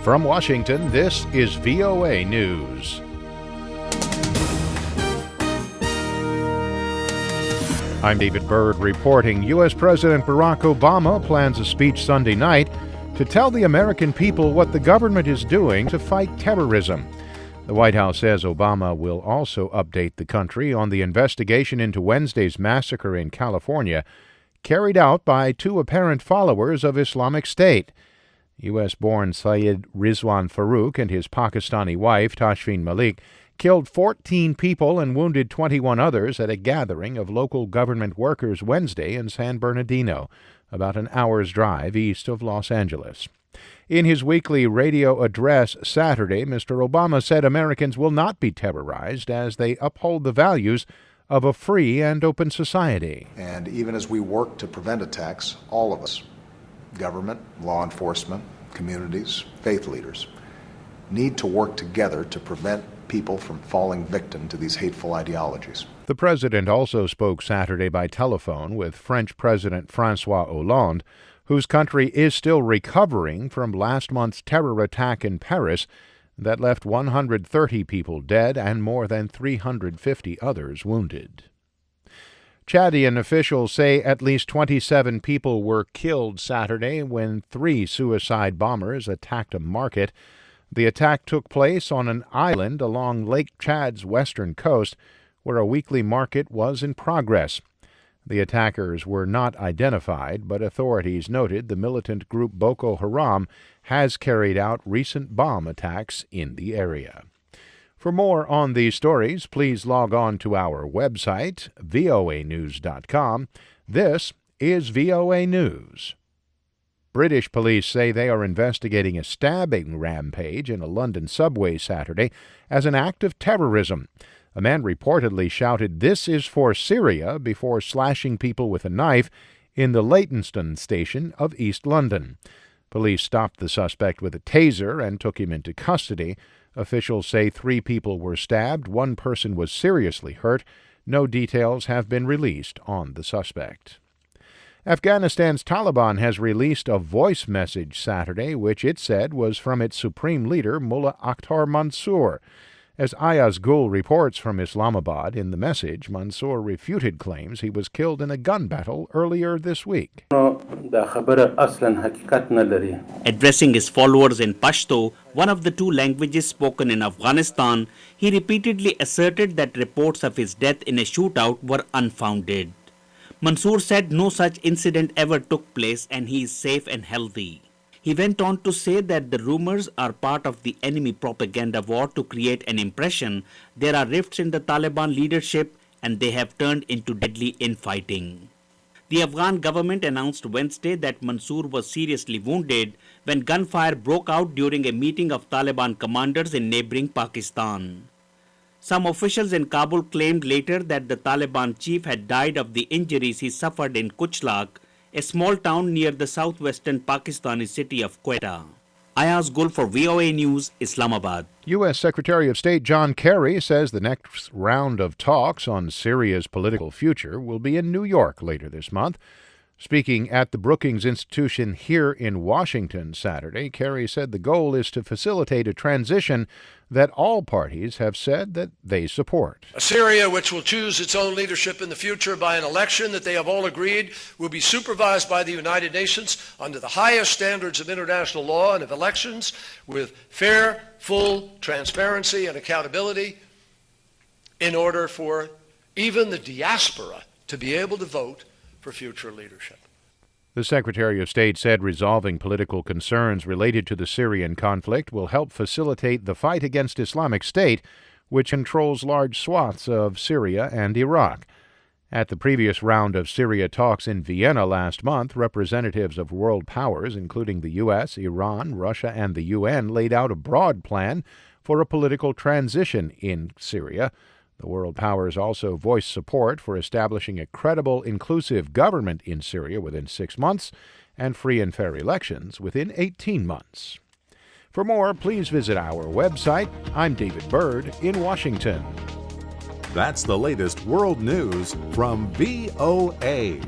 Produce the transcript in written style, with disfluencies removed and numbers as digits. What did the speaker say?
From Washington, this is VOA News. I'm David Byrd reporting. U.S. President Barack Obama plans a speech Sunday night to tell the American people what the government is doing to fight terrorism. The White House says Obama will also update the country on the investigation into Wednesday's massacre in California, carried out by two apparent followers of Islamic State. U.S.-born Syed Rizwan Farouk and his Pakistani wife, Tashfeen Malik, killed 14 people and wounded 21 others at a gathering of local government workers Wednesday in San Bernardino, about an hour's drive east of Los Angeles. In his weekly radio address Saturday, Mr. Obama said Americans will not be terrorized as they uphold the values of a free and open society. And even as we work to prevent attacks, all of us, government, law enforcement, communities, faith leaders, need to work together to prevent people from falling victim to these hateful ideologies. The president also spoke Saturday by telephone with French President François Hollande, whose country is still recovering from last month's terror attack in Paris that left 130 people dead and more than 350 others wounded. Chadian officials say at least 27 people were killed Saturday when 3 suicide bombers attacked a market. The attack took place on an island along Lake Chad's western coast, where a weekly market was in progress. The attackers were not identified, but authorities noted the militant group Boko Haram has carried out recent bomb attacks in the area. For more on these stories, please log on to our website, voanews.com. This is VOA News. British police say they are investigating a stabbing rampage in a London subway Saturday as an act of terrorism. A man reportedly shouted, "This is for Syria," before slashing people with a knife in the Leytonstone station of East London. Police stopped the suspect with a taser and took him into custody. Officials say 3 people were stabbed. 1 person was seriously hurt. No details have been released on the suspect. Afghanistan's Taliban has released a voice message Saturday, which it said was from its supreme leader, Mullah Akhtar Mansour. As Ayaz Gul reports from Islamabad, in the message, Mansour refuted claims he was killed in a gun battle earlier this week. Addressing his followers in Pashto, one of the 2 languages spoken in Afghanistan, he repeatedly asserted that reports of his death in a shootout were unfounded. Mansour said no such incident ever took place and he is safe and healthy. He went on to say that the rumors are part of the enemy propaganda war to create an impression there are rifts in the Taliban leadership and they have turned into deadly infighting. The Afghan government announced Wednesday that Mansour was seriously wounded when gunfire broke out during a meeting of Taliban commanders in neighboring Pakistan. Some officials in Kabul claimed later that the Taliban chief had died of the injuries he suffered in Kuchlak, a small town near the southwestern Pakistani city of Quetta. Ayaz Gul for VOA News, Islamabad. U.S. Secretary of State John Kerry says the next round of talks on Syria's political future will be in New York later this month. Speaking at the Brookings Institution here in Washington Saturday, Kerry said the goal is to facilitate a transition that all parties have said that they support. A Syria which will choose its own leadership in the future by an election that they have all agreed will be supervised by the United Nations under the highest standards of international law and of elections with fair, full transparency and accountability in order for even the diaspora to be able to vote for future leadership. The Secretary of State said resolving political concerns related to the Syrian conflict will help facilitate the fight against Islamic State, which controls large swaths of Syria and Iraq. At the previous round of Syria talks in Vienna last month, representatives of world powers, including the U.S., Iran, Russia, and the UN, laid out a broad plan for a political transition in Syria. The world powers also voiced support for establishing a credible, inclusive government in Syria within 6 months and free and fair elections within 18 months. For more, please visit our website. I'm David Byrd in Washington. That's the latest world news from VOA.